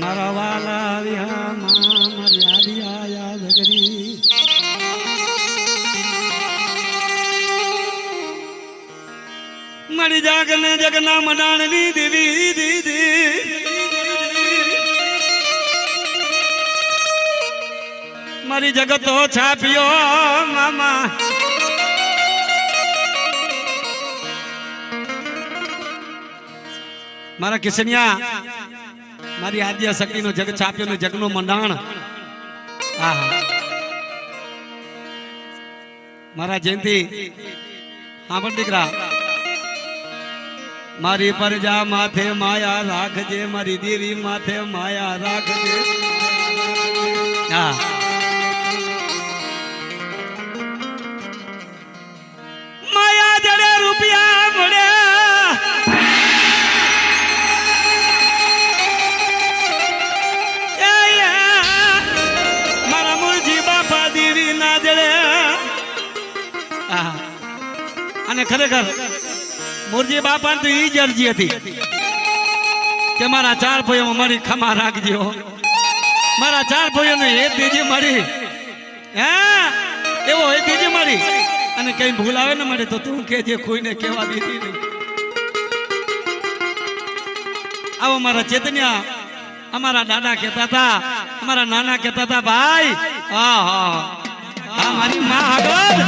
મારા વાલા વિહા મારી આદિયા યાદ કરી મારી જાગને જગના મડાણની દેવી દીદી મારી જગતો છાપ્યો મામા મારા કિશનિયા મારી આદ્ય શક્તિનો જગ છાપ્યો ને જગનો મંડાણ આહા મારા જયંતિ હા પણ દીકરા મારી પરજા માથે માયા રાખજે મારી દેવી માથે માયા રાખજે હા માયા જડે રૂપિયા મળે મારા મુરજી બાપા દેવી ના જડે અને ખરેખર મુરજી બાપા તો ઈ જ અરજી હતી કે મારા ચાર ભાઈઓ મારી ખમા રાખજો મારા ચાર ભાઈઓ ને એ દીજી મારી હે એવો એ દીજી મારી અને કઈ ભૂલ આવે ને મળે તો તું કેજે કોઈને કહેવા દીધી નહીં આવો મારા ચેતન્યા અમારા દાદા કહેતા હતા અમારા નાના કહેતા હતા ભાઈ હા હા હા મારી માં આગળ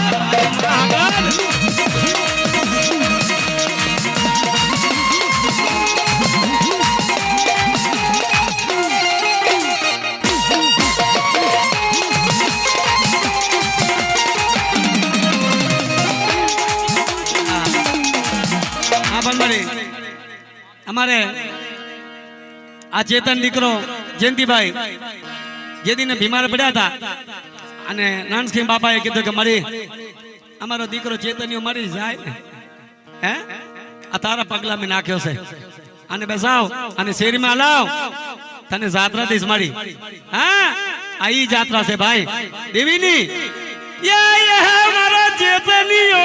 અમારે આ ચેતન દીકરો જયંતિભાઈ જે દિને બીમાર પડ્યા હતા અને નાનસિંહ બાપાએ કીધું કે મારી અમારો દીકરો ચેતન્યો મરી જાય હે આ તારા પગલા મેં નાખ્યો છે અને બેસાવ અને શેરીમાં લાવ તને જાત્રા દઈશ મારી હા આ ઈ જાત્રા છે ભાઈ દેવીની મારો ચેતન્યો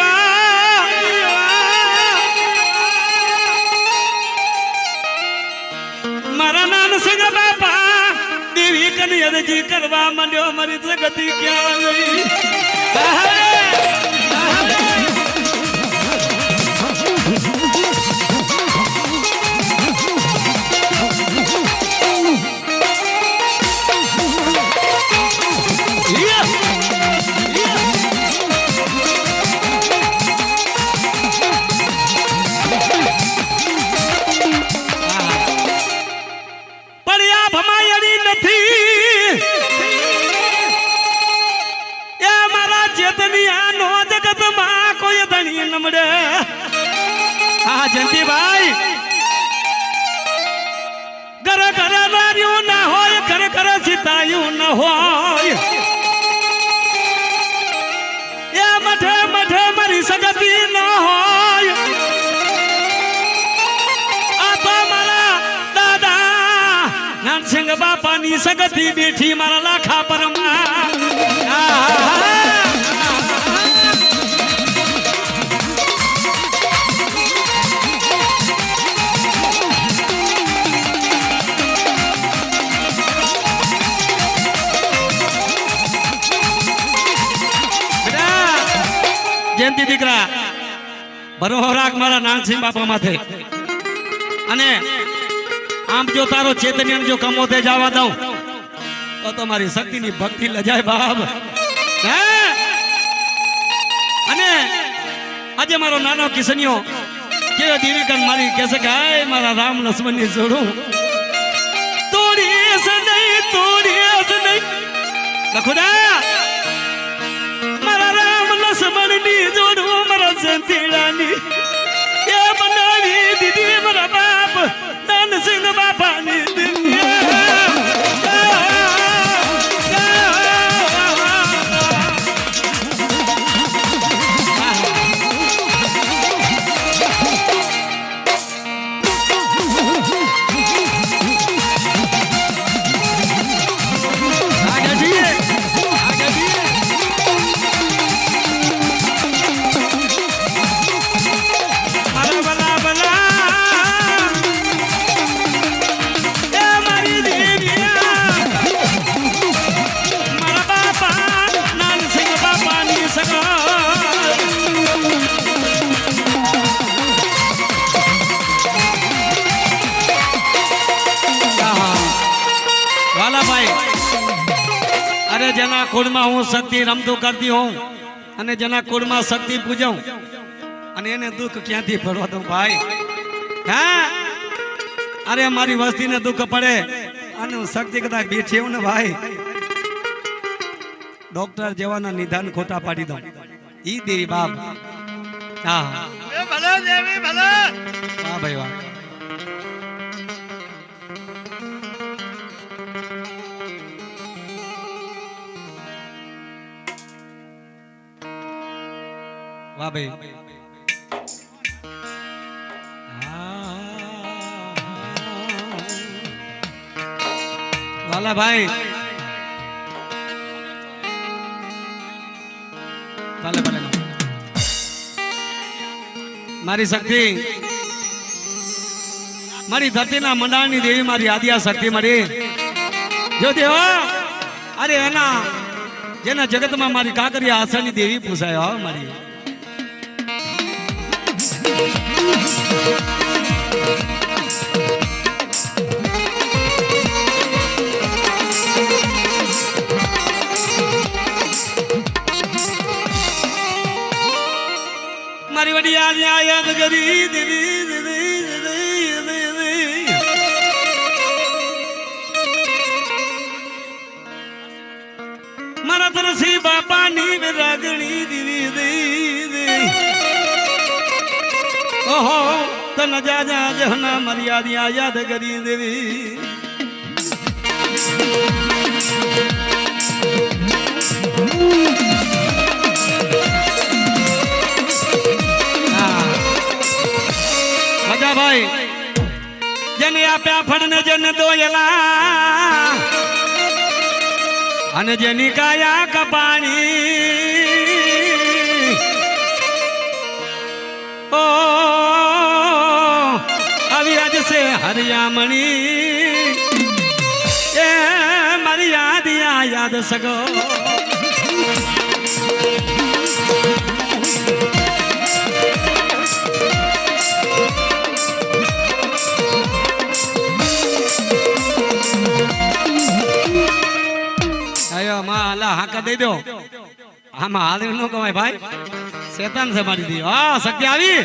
મારા નાન સંગ બાપા દેવી કની અરજી કરવા માંડ્યો મારી જગતિ ક્યાં ગઈ હા જયંતિભાઈ ઘર ઘર નાર્યું ના હોય ઘર ઘર સીતાયું ના હોય એ મઠે મઠે મારી સગતી ના હોય આ તો મારા દાદા નાનસિંહ બાપાની સગતી બેઠી મારા લાખા પરમાં જયંતિ દીકરા બરોહરાક મારા નાનસિંહ બાપા માથે અને આમ જો તારો ચેતન્ય જો કમોતે જવા દઉં તો તમારી શક્તિની ભક્તિ લજાય બાપ હે અને આજે મારો નાનો કિશનિયો કેવો દીવીકન મારી કહેશે કે આય મારા રામ લક્ષ્મણની જોડું તોડીશ નહીં લખુડા મારા રામ લક્ષ્મણની જોડું મારા જંતીડાની એ બનાવી દીધી મારા બાપ નાનસિંહ બાપાની ભાઈ અરે જેના કુળમાં હું શક્તિ રમતું કરતી હોઉં અને જેના કુળમાં શક્તિ પૂજવું અને એને દુઃખ ક્યાંથી ભરવા દઉં ભાઈ હા અરે મારી વસ્તીને દુઃખ પડે અને હું શક્તિ કદાચ બેઠી હું ને ભાઈ ડોક્ટર જેવાના નિદાન ખોટા પાડી દઉં ઈ દેવી બાપ હા ભલે દેવી ભલે વાહ ભાઈ વાહ વાહ ભાઈ વાલા ભાઈ ભલે ભલે મારી શક્તિ મારી ધરતીના મંડાણની દેવી મારી આદ્યા શક્તિ મારી જો દેવા અરે એના જેના જગતમાં મારી કાકરિયા આશાની દેવી પૂછાય હો મારી મારી વડી યાદ કરી મારા તરસી બાપાની રાગણી દીવી ઓહો તન જા જા જહના મર્યાદા યાદ કરી દેવી ભાઈ જેને આપ્યા ફળને જેને દોયલા અને જેની કાયા કપાણી ઓ આવી આજ સે હરિયામણી એ મારી યાદ સગો હાકા દઈ દો આમાં હાલ ન કમાય ભાઈ શેતાન છે મારી દી હા શક્તિ આવી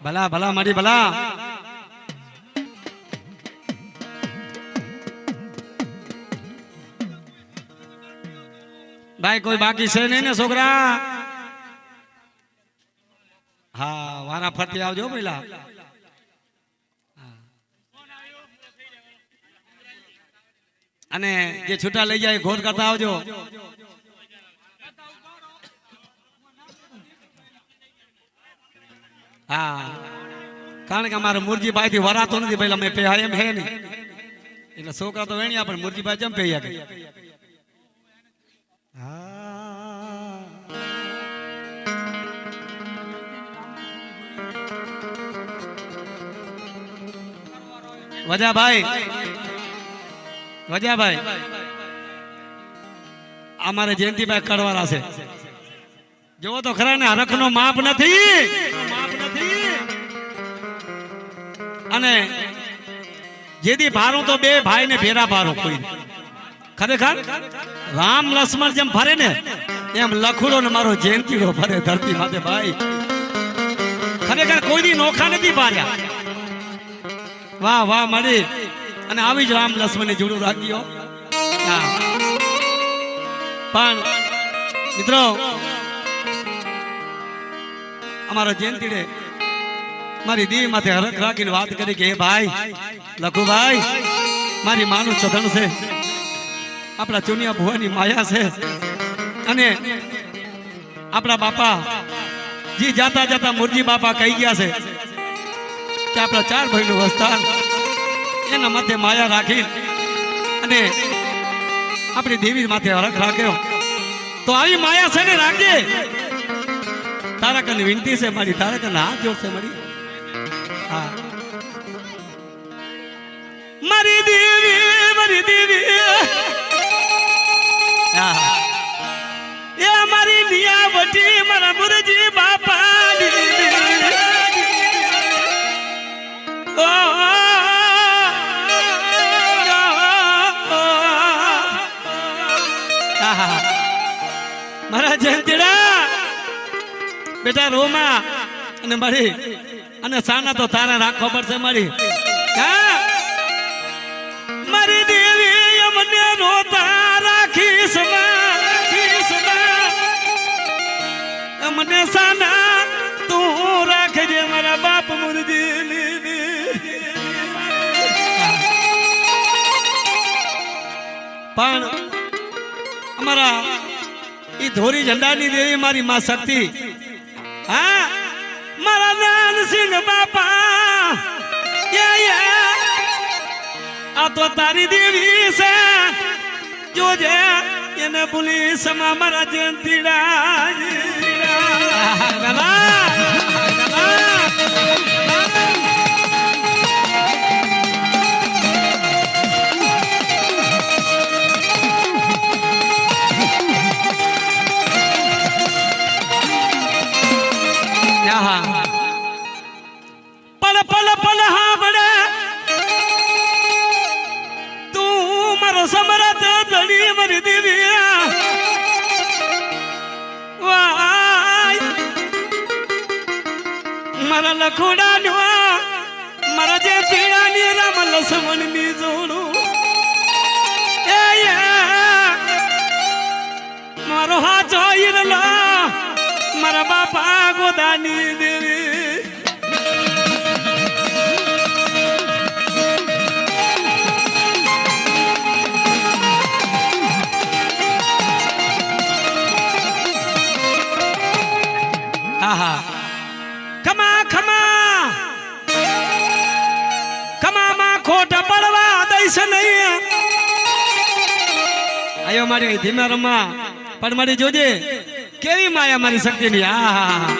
ભલા ભલા મારી ભલા ભાઈ કોઈ બાકી છે નહીં ને છોકરા હા વારા ફરતી આવજો પેલા અને જે છૂટા લઈ જાય ઘોર કરતા આવજો હા કારણ કે અમારે મુરજીભાઈ થી વરાતો નથી ભાઈ અમે પેહા એમ હે નહીં એટલે છોકરા તો વેણ્યા પણ મુરજીભાઈ જેમ પૈયા ગઈ વજાભાઈ અમારે જયંતિભાઈ કડવાળા છે જોવો તો ખરા ને હરખ નો માપ નથી અને જેદી ભારું તો બે ભાઈ ને ભેરા ભારો કોઈ ખરેખર રામ લક્ષ્મણ જેમ ફરે ને એમ લખુડો ને મારો જયંતીડો ભરે ધરતી માથે ભાઈ ખરેખર કોઈની નોખા નથી પાડ્યા વાહ વાહ મારી અને આવી જ રામ લક્ષ્મણને જોડું રાખ્યો હા પણ મિત્રો અમારો જયંતીડે મારી દેવી માથે હરખ રાખીને વાત કરી કે હે ભાઈ લખુભાઈ મારી માનું સધન છે આપણા ચુનિયા ભુવાની માયા છે અને આપણા બાપા જી જાતા જાતા મુરજી બાપા કહી ગયા છે કે આપણા 4 ભાઈનું વસ્તાર એના માથે માયા રાખી અને આપણી દેવી માથે હરખ રાખ્યો તો આવી માયા છે ને રાખજે તારા કને વિનંતી છે મારી તારા કને હાથ જોડશે મારી હા મારી દેવી હા એ મારી નિયા વટી મારા મુરજી બાપા મારા જયંતીડા બેટા રોમા અને મારી અને સાના તો તારા રાખવા પડશે મારી હા મારી દેવી મને રોતા રાખીશ મને સાના તું રાખજે મારા બાપ મુરજી પણ અમારા ઈ ધોરી ઝંડાની દેવી મારી માં શક્તિ હા મારા નાનસિંહ બાપા આ તો તારી દેવી છે જોજે એને ભૂલી સમા મારા જયંતીડા પલ પલ પલ હા બડે તું મારો સમરથ ધણી મારી દેવી મારા લખોડા મારા જે પીડાની રામ લક્ષ્મણ ની જોડું મારો હાથ ઈરલો મારા બાપા ગોદાની દેવી આહા ખમા ખમા ખમામાં ખોટા પડવા દઈશ નહીં આયો મારી ધીમા રમા પણ મારી જોજે કેવી માયા મારી શક્તિની આહા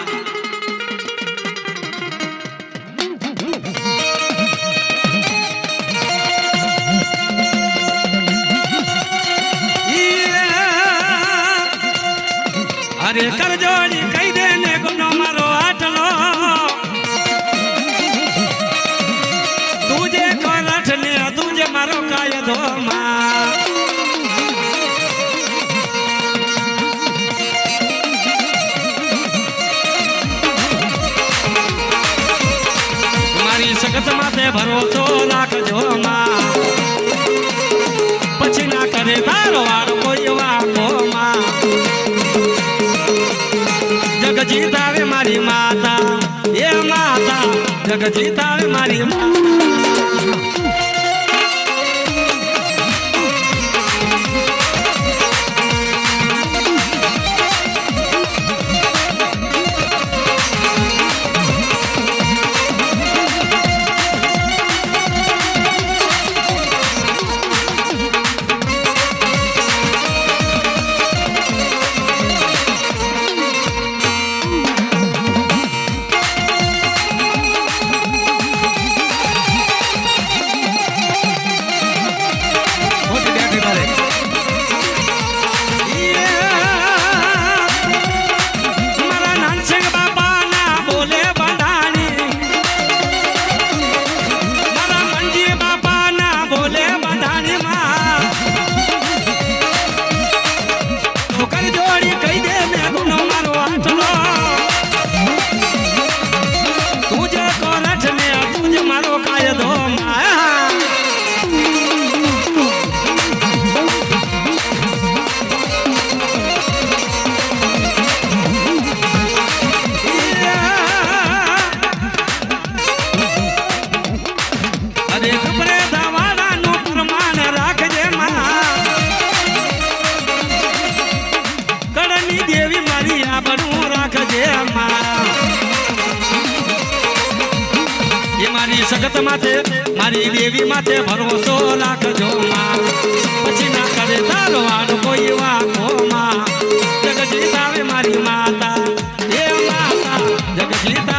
અરે કરજોડી કહી દે ને ગુનો મારો આટલો તુજે કરઠ ને તુજે મારો કાયદો માં મારી સખત માથે ભરોસો રાખજો માં પછી ના કરે તારો વાળો કોઈ વાકો માં જગજીત આવે મારી માતા એ માતા જગજીત આવે મારી જગત માથે મારી દેવી માથે ભરોસો રાખજો માં પછી ના કરે તારો વાડ કોઈ વાકો માં જગજીત આવે મારી માતા હે માતા જગજીત